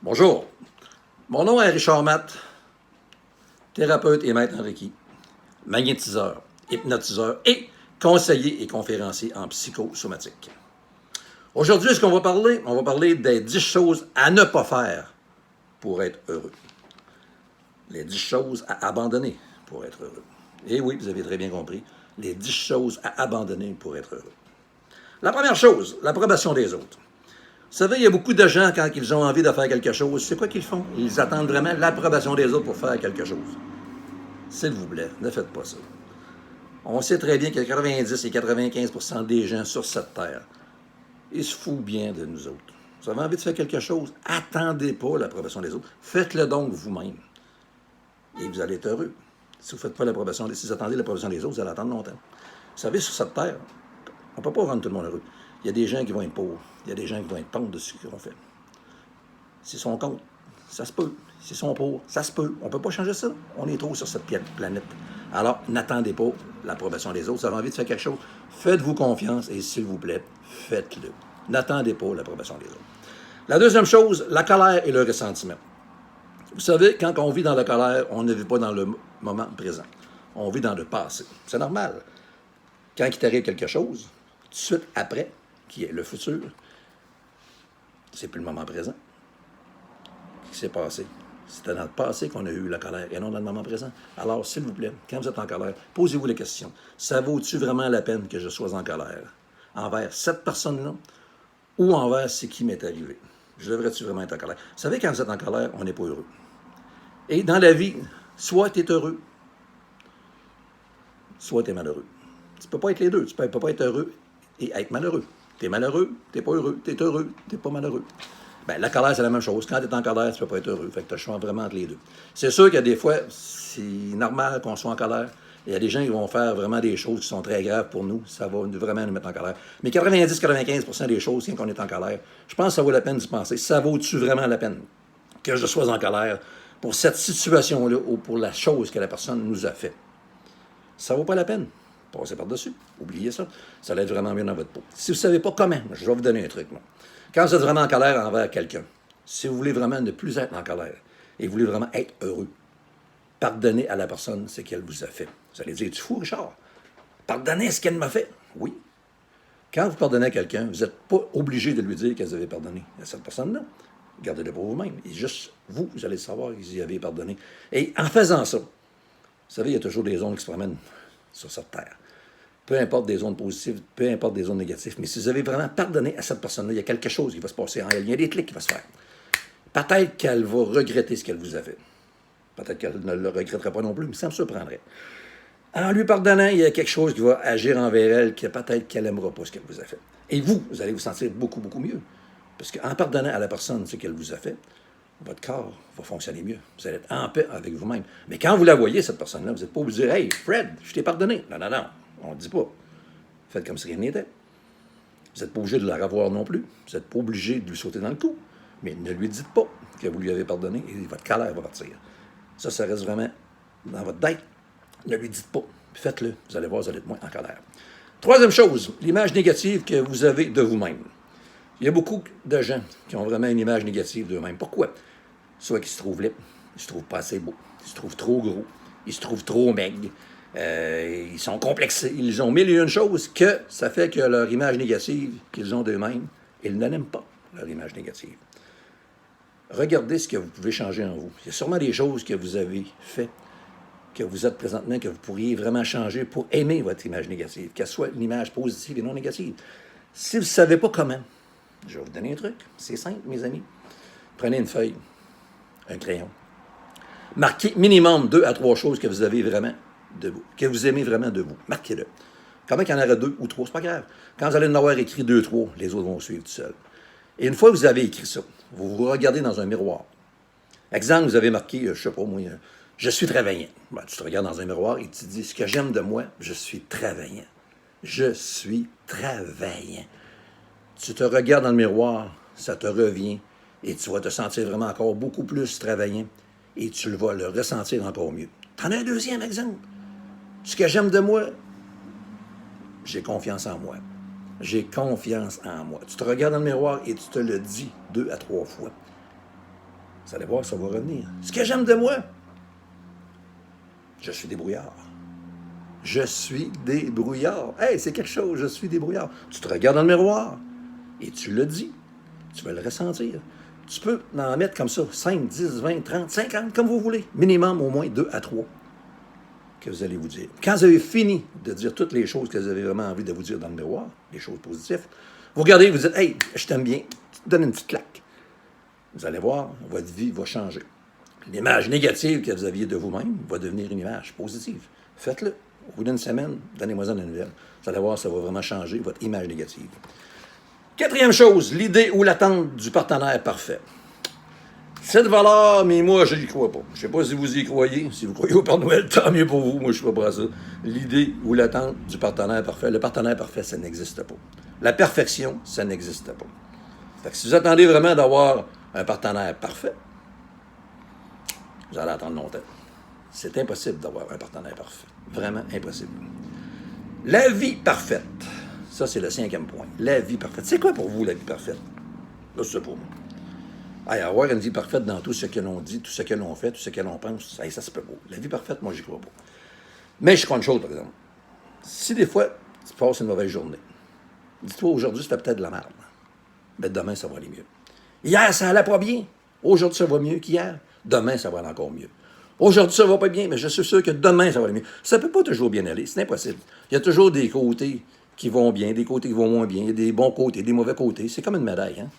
Bonjour, mon nom est Richard Matt, thérapeute et maître en Reiki, magnétiseur, hypnotiseur et conseiller et conférencier en psychosomatique. Aujourd'hui, ce qu'on va parler? On va parler des 10 choses à ne pas faire pour être heureux. Les 10 choses à abandonner pour être heureux. Et oui, vous avez très bien compris, les 10 choses à abandonner pour être heureux. La première chose, l'approbation des autres. Vous savez, il y a beaucoup de gens, quand ils ont envie de faire quelque chose, c'est quoi qu'ils font? Ils attendent vraiment l'approbation des autres pour faire quelque chose. S'il vous plaît, ne faites pas ça. On sait très bien que 90 et 95% des gens sur cette terre, ils se foutent bien de nous autres. Vous avez envie de faire quelque chose, attendez pas l'approbation des autres. Faites-le donc vous-même. Et vous allez être heureux. Si vous ne faites pas l'approbation, si vous attendez l'approbation des autres, vous allez attendre longtemps. Vous savez, sur cette terre, on ne peut pas rendre tout le monde heureux. Il y a des gens qui vont être pauvres. Il y a des gens qui vont être contre de ce qu'on fait. S'ils sont contre, ça se peut. S'ils sont pour, ça se peut. On ne peut pas changer ça. On est trop sur cette planète. Alors, n'attendez pas l'approbation des autres. Si vous avez envie de faire quelque chose, faites-vous confiance et s'il vous plaît, faites-le. N'attendez pas l'approbation des autres. La deuxième chose, la colère et le ressentiment. Vous savez, quand on vit dans la colère, on ne vit pas dans le moment présent. On vit dans le passé. C'est normal. Quand il t'arrive quelque chose, tout de suite après, qui est le futur, c'est plus le moment présent. Qu'est-ce qui s'est passé? C'était dans le passé qu'on a eu la colère et non dans le moment présent. Alors, s'il vous plaît, quand vous êtes en colère, posez-vous la question. Ça vaut-tu vraiment la peine que je sois en colère envers cette personne-là ou envers ce qui m'est arrivé? Je devrais-tu vraiment être en colère? Vous savez, quand vous êtes en colère, on n'est pas heureux. Et dans la vie, soit tu es heureux, soit tu es malheureux. Tu ne peux pas être les deux. Tu ne peux pas être heureux et être malheureux. Tu es malheureux, tu n'es pas heureux. Tu es heureux, tu n'es pas malheureux. Bien, la colère, c'est la même chose. Quand tu es en colère, tu ne peux pas être heureux. Fait que tu as le choix vraiment entre les deux. C'est sûr qu'il y a des fois, c'est normal qu'on soit en colère. Il y a des gens qui vont faire vraiment des choses qui sont très graves pour nous. Ça va vraiment nous mettre en colère. Mais 90-95% des choses, quand on est en colère, je pense que ça vaut la peine d'y penser. Ça vaut-tu vraiment la peine que je sois en colère pour cette situation-là ou pour la chose que la personne nous a fait? Ça ne vaut pas la peine. Passez par-dessus. Oubliez ça. Ça va être vraiment mieux dans votre peau. Si vous ne savez pas comment, je vais vous donner un truc. Moi. Quand vous êtes vraiment en colère envers quelqu'un, si vous voulez vraiment ne plus être en colère et vous voulez vraiment être heureux, pardonnez à la personne ce qu'elle vous a fait. Vous allez dire, tu fou, Richard? Pardonnez ce qu'elle m'a fait. Oui. Quand vous pardonnez à quelqu'un, vous n'êtes pas obligé de lui dire que vous avez pardonné à cette personne-là. Gardez-le pour vous-même. Et juste vous, vous allez savoir que vous y avez pardonné. Et en faisant ça, vous savez, il y a toujours des ondes qui se promènent sur cette terre. Peu importe des ondes positives, peu importe des ondes négatives. Mais si vous avez vraiment pardonné à cette personne-là, il y a quelque chose qui va se passer en elle. Il y a des clics qui vont se faire. Peut-être qu'elle va regretter ce qu'elle vous a fait. Peut-être qu'elle ne le regrettera pas non plus, mais ça me surprendrait. En lui pardonnant, il y a quelque chose qui va agir envers elle, que peut-être qu'elle n'aimera pas ce qu'elle vous a fait. Et vous, vous allez vous sentir beaucoup, beaucoup mieux. Parce qu'en pardonnant à la personne ce qu'elle vous a fait, votre corps va fonctionner mieux. Vous allez être en paix avec vous-même. Mais quand vous la voyez, cette personne-là, vous n'êtes pas obligé de dire « Hey, Fred, je t'ai pardonné. » Non, non, non. On ne dit pas. Faites comme si rien n'était. Vous n'êtes pas obligé de la revoir non plus. Vous n'êtes pas obligé de lui sauter dans le cou. Mais ne lui dites pas que vous lui avez pardonné et votre colère va partir. Ça reste vraiment dans votre tête. Ne lui dites pas. Faites-le. Vous allez voir, vous allez être moins en colère. Troisième chose, l'image négative que vous avez de vous-même. Il y a beaucoup de gens qui ont vraiment une image négative d'eux-mêmes. Pourquoi? Soit qu'ils se trouvent laids, ils se trouvent pas assez beaux, ils se trouvent trop gros, ils se trouvent trop maigres, ils sont complexés, ils ont mille et une choses que ça fait que leur image négative qu'ils ont d'eux-mêmes, ils ne l'aiment pas, leur image négative. Regardez ce que vous pouvez changer en vous. Il y a sûrement des choses que vous avez fait, que vous êtes présentement, que vous pourriez vraiment changer pour aimer votre image négative, qu'elle soit une image positive et non négative. Si vous ne savez pas comment, je vais vous donner un truc. C'est simple, mes amis. Prenez une feuille, un crayon. Marquez minimum 2 à 3 choses que vous avez vraiment de vous, que vous aimez vraiment de vous. Marquez-le. Comment qu'il y en aurait 2 ou 3, c'est pas grave. Quand vous allez en avoir écrit 2, 3, les autres vont suivre tout seuls. Et une fois que vous avez écrit ça, vous vous regardez dans un miroir. Exemple, vous avez marqué, je ne sais pas moi, je suis travaillant. Ben, tu te regardes dans un miroir et tu te dis, ce que j'aime de moi, je suis travaillant. Je suis travaillant. Tu te regardes dans le miroir, ça te revient et tu vas te sentir vraiment encore beaucoup plus travaillant et tu vas le ressentir encore mieux. T'en as un deuxième exemple. Ce que j'aime de moi, j'ai confiance en moi. J'ai confiance en moi. Tu te regardes dans le miroir et tu te le dis 2 à 3 fois. Vous allez voir, ça va revenir. Ce que j'aime de moi, je suis débrouillard. Je suis débrouillard. Hey, c'est quelque chose, je suis débrouillard. Tu te regardes dans le miroir et tu le dis. Tu vas le ressentir. Tu peux en mettre comme ça 5, 10, 20, 30, 50, comme vous voulez. Minimum au moins 2 à 3 que vous allez vous dire. Quand vous avez fini de dire toutes les choses que vous avez vraiment envie de vous dire dans le miroir, les choses positives, vous regardez, vous dites « Hey, je t'aime bien », tu te donnes une petite claque. Vous allez voir, votre vie va changer. L'image négative que vous aviez de vous-même va devenir une image positive. Faites-le. Au bout d'une semaine, donnez-moi-en des nouvelles. Vous allez voir, ça va vraiment changer votre image négative. Quatrième chose, l'idée ou l'attente du partenaire parfait. Cette valeur, mais moi, je n'y crois pas. Je ne sais pas si vous y croyez. Si vous croyez au Père Noël, tant mieux pour vous. Moi, je ne suis pas pour ça. L'idée ou l'attente du partenaire parfait. Le partenaire parfait, ça n'existe pas. La perfection, ça n'existe pas. Fait que si vous attendez vraiment d'avoir un partenaire parfait, vous allez attendre longtemps. C'est impossible d'avoir un partenaire parfait. Vraiment impossible. La vie parfaite. Ça, c'est le 5e point. La vie parfaite. C'est quoi pour vous, la vie parfaite? Là, c'est pour moi. Hey, avoir une vie parfaite dans tout ce que l'on dit, tout ce que l'on fait, tout ce que l'on pense, ça se peut pas. La vie parfaite, moi, j'y crois pas. Mais je crois une chose, par exemple. Si des fois, tu passes une mauvaise journée, dis-toi, aujourd'hui, c'était peut-être de la merde. Mais demain, ça va aller mieux. Hier, ça allait pas bien. Aujourd'hui, ça va mieux qu'hier. Demain, ça va aller encore mieux. Aujourd'hui, ça va pas bien, mais je suis sûr que demain, ça va aller mieux. Ça peut pas toujours bien aller. C'est impossible. Il y a toujours des côtés qui vont bien, des côtés qui vont moins bien. Il y a des bons côtés, des mauvais côtés. C'est comme une médaille, hein?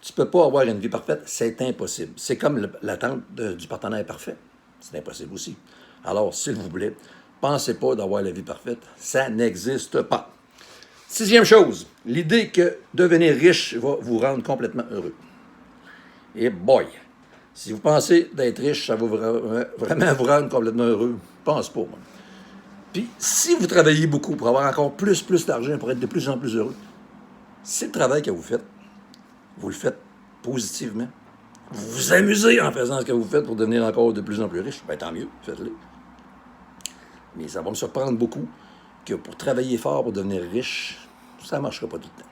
Tu ne peux pas avoir une vie parfaite, c'est impossible. C'est comme l'attente du partenaire parfait. C'est impossible aussi. Alors, s'il vous plaît, pensez pas d'avoir la vie parfaite. Ça n'existe pas. 6e chose, l'idée que devenir riche va vous rendre complètement heureux. Et boy, si vous pensez d'être riche, ça va vraiment vous rendre complètement heureux. Pense pas, moi. Puis, si vous travaillez beaucoup pour avoir encore plus d'argent, pour être de plus en plus heureux, c'est le travail que vous faites. Vous le faites positivement. Vous vous amusez en faisant ce que vous faites pour devenir encore de plus en plus riche. Bien, tant mieux, faites-le. Mais ça va me surprendre beaucoup que pour travailler fort pour devenir riche, ça ne marchera pas tout le temps.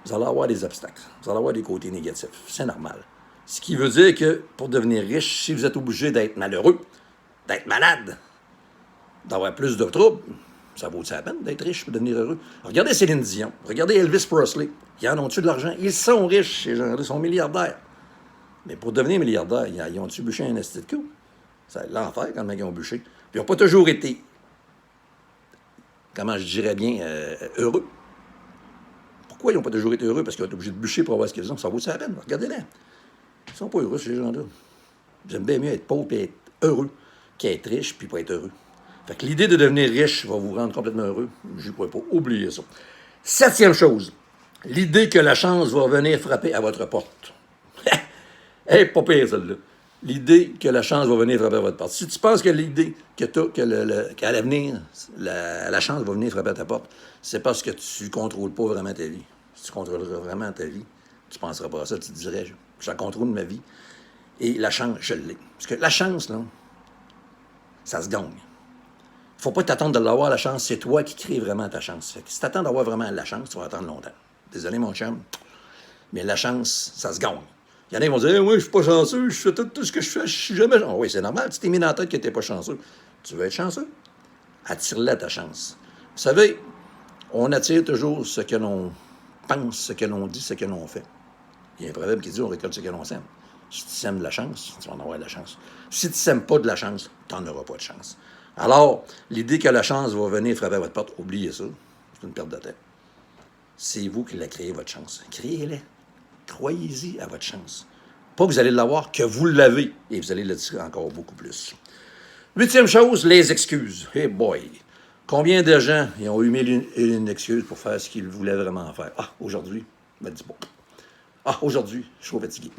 Vous allez avoir des obstacles. Vous allez avoir des côtés négatifs. C'est normal. Ce qui veut dire que pour devenir riche, si vous êtes obligé d'être malheureux, d'être malade, d'avoir plus de troubles, ça vaut la peine d'être riche pour devenir heureux. Regardez Céline Dion, regardez Elvis Presley. Ils en ont-tu de l'argent? Ils sont riches, ces gens-là, ils sont milliardaires. Mais pour devenir milliardaires, ils ont-tu bûché un esti de coup? C'est l'enfer quand même ils ont bûché. Puis ils n'ont pas toujours été, comment je dirais bien, heureux. Pourquoi ils n'ont pas toujours été heureux? Parce qu'ils ont été obligés de bûcher pour avoir ce qu'ils ont. Ça vaut la peine. Regardez-les. Ils ne sont pas heureux, ces gens-là. J'aime bien mieux être pauvre et être heureux qu'être riche puis pas être heureux. Fait que l'idée de devenir riche va vous rendre complètement heureux. Je ne pourrais pas oublier ça. 7e chose, l'idée que la chance va venir frapper à votre porte. Hey, pas pire, celle-là. L'idée que la chance va venir frapper à votre porte. Si tu penses que l'idée que tu as, qu'à l'avenir, la chance va venir frapper à ta porte, c'est parce que tu ne contrôles pas vraiment ta vie. Si tu contrôlerais vraiment ta vie, tu ne penseras pas à ça. Tu te dirais, je contrôle ma vie. Et la chance, je l'ai. Parce que la chance, là, ça se gagne. Il ne faut pas t'attendre de l'avoir, la chance. C'est toi qui crée vraiment ta chance. Fait que si tu attends d'avoir vraiment la chance, tu vas attendre longtemps. Désolé, mon chum, mais la chance, ça se gagne. Il y en a qui vont dire, oui, je ne suis pas chanceux, je fais tout ce que je fais, je suis jamais chanceux. Oui, c'est normal, tu t'es mis dans la tête que tu n'es pas chanceux. Tu veux être chanceux? Attire-la ta chance. Vous savez, on attire toujours ce que l'on pense, ce que l'on dit, ce que l'on fait. Il y a un proverbe qui dit, on récolte ce que l'on sème. Si tu sèmes de la chance, tu vas en avoir de la chance. Si tu ne sèmes pas de la chance, tu n'en auras pas de chance. Alors, l'idée que la chance va venir frapper à votre porte, oubliez ça. C'est une perte de temps. C'est vous qui la créez, votre chance. Créez-la. Croyez-y à votre chance. Pas que vous allez l'avoir, que vous l'avez. Et vous allez l'attirer encore beaucoup plus. 8e chose, les excuses. Hey boy! Combien de gens ont eu une excuse pour faire ce qu'ils voulaient vraiment faire? Ah, aujourd'hui, je me dis bon. Ah, aujourd'hui, je suis trop fatigué.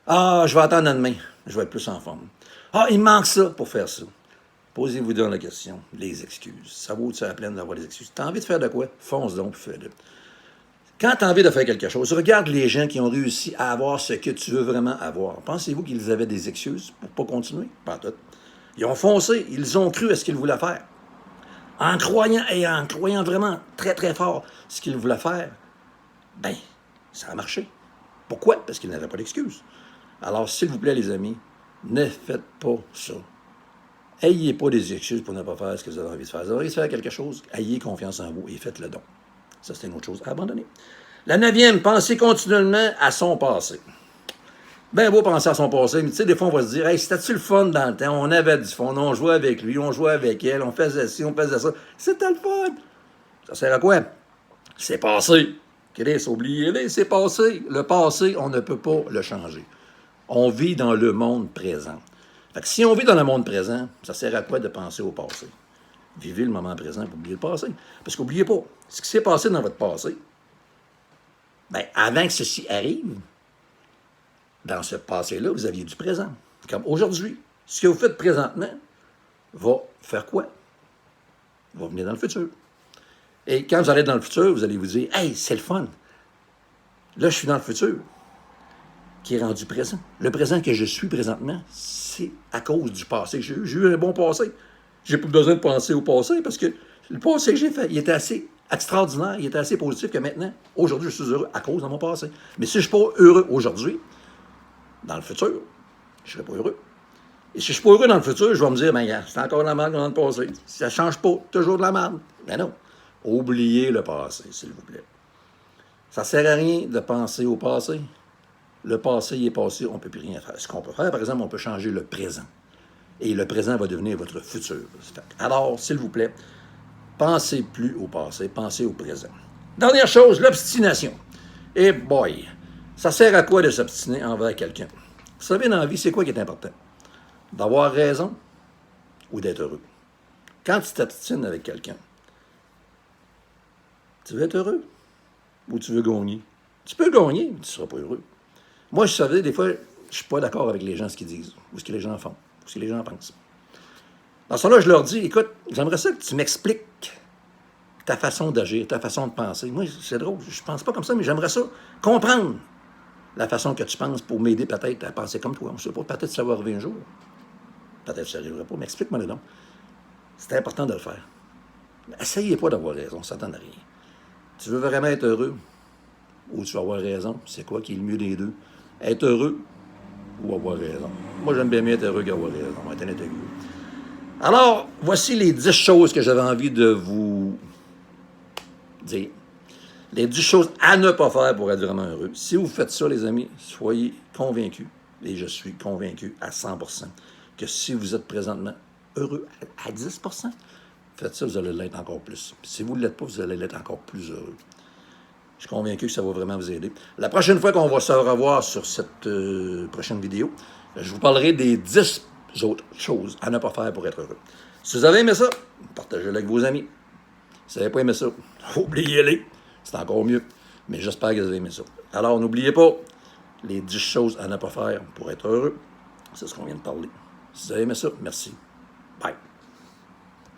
Ah, je vais attendre demain. Je vais être plus en forme. Ah, il me manque ça pour faire ça. Posez-vous donc la question, les excuses. Ça vaut-tu la peine d'avoir des excuses? Tu as envie de faire de quoi? Fonce donc, fais-le. Quand tu as envie de faire quelque chose, regarde les gens qui ont réussi à avoir ce que tu veux vraiment avoir. Pensez-vous qu'ils avaient des excuses pour ne pas continuer? Pas tout. Ils ont foncé, ils ont cru à ce qu'ils voulaient faire. En croyant vraiment très, très fort ce qu'ils voulaient faire, ben, ça a marché. Pourquoi? Parce qu'ils n'avaient pas d'excuses. Alors, s'il vous plaît, les amis, ne faites pas ça. Ayez pas des excuses pour ne pas faire ce que vous avez envie de faire. Vous avez envie de faire quelque chose, ayez confiance en vous et faites-le donc. Ça, c'est une autre chose à abandonner. La 9e, pensez continuellement à son passé. Ben beau penser à son passé, mais tu sais, des fois, on va se dire, hey, c'était-tu le fun dans le temps? On avait du fun, on jouait avec lui, on jouait avec elle, on faisait ci, on faisait ça. C'était le fun. Ça sert à quoi? C'est passé. Chris, oubliez-le, c'est passé. Le passé, on ne peut pas le changer. On vit dans le monde présent. Fait que si on vit dans le monde présent, ça sert à quoi de penser au passé? Vivez le moment présent pour oublier le passé. Parce qu'oubliez pas, ce qui s'est passé dans votre passé, ben, avant que ceci arrive, dans ce passé-là, vous aviez du présent. Comme aujourd'hui, ce que vous faites présentement va faire quoi? Va venir dans le futur. Et quand vous allez dans le futur, vous allez vous dire, hey, c'est le fun. Là, je suis dans le futur, qui est rendu présent. Le présent que je suis présentement, c'est à cause du passé que j'ai eu. J'ai eu un bon passé. J'ai plus besoin de penser au passé parce que le passé que j'ai fait, il était assez extraordinaire, il était assez positif que maintenant, aujourd'hui, je suis heureux à cause de mon passé. Mais si je ne suis pas heureux aujourd'hui, dans le futur, je ne serai pas heureux. Et si je ne suis pas heureux dans le futur, je vais me dire, ben, c'est encore de la merde dans le passé. Ça ne change pas, toujours de la merde. Ben non. Oubliez le passé, s'il vous plaît. Ça ne sert à rien de penser au passé. Le passé, il est passé, on ne peut plus rien faire. Ce qu'on peut faire, par exemple, on peut changer le présent. Et le présent va devenir votre futur. Alors, s'il vous plaît, pensez plus au passé, pensez au présent. Dernière chose, l'obstination. Et boy, ça sert à quoi de s'obstiner envers quelqu'un? Vous savez, dans la vie, c'est quoi qui est important? D'avoir raison ou d'être heureux? Quand tu t'obstines avec quelqu'un, tu veux être heureux ou tu veux gagner? Tu peux gagner, mais tu ne seras pas heureux. Moi, je savais, des fois, je ne suis pas d'accord avec les gens, ce qu'ils disent, ou ce que les gens font, ou ce que les gens pensent. Dans ce temps-là, je leur dis, écoute, j'aimerais ça que tu m'expliques ta façon d'agir, ta façon de penser. Moi, c'est drôle, je pense pas comme ça, mais j'aimerais ça comprendre la façon que tu penses pour m'aider peut-être à penser comme toi. On ne sait pas, peut-être ça va arriver un jour. Peut-être que ça n'arrivera pas, mais explique-moi le nom. C'est important de le faire. Essayez pas d'avoir raison, ça ne donne rien. Tu veux vraiment être heureux ou tu vas avoir raison? C'est quoi qui est le mieux des deux? Être heureux ou avoir raison? Moi, j'aime bien mieux être heureux qu'avoir raison. On va être honnête avec vous. Alors, voici les 10 choses que j'avais envie de vous dire. Les 10 choses à ne pas faire pour être vraiment heureux. Si vous faites ça, les amis, soyez convaincus, et je suis convaincu à 100%, que si vous êtes présentement heureux à 10%, faites ça, vous allez l'être encore plus. Si vous ne l'êtes pas, vous allez l'être encore plus heureux. Je suis convaincu que ça va vraiment vous aider. La prochaine fois qu'on va se revoir sur cette prochaine vidéo, je vous parlerai des 10 autres choses à ne pas faire pour être heureux. Si vous avez aimé ça, partagez-le avec vos amis. Si vous n'avez pas aimé ça, oubliez-les. C'est encore mieux. Mais j'espère que vous avez aimé ça. Alors, n'oubliez pas les 10 choses à ne pas faire pour être heureux. C'est ce qu'on vient de parler. Si vous avez aimé ça, merci. Bye.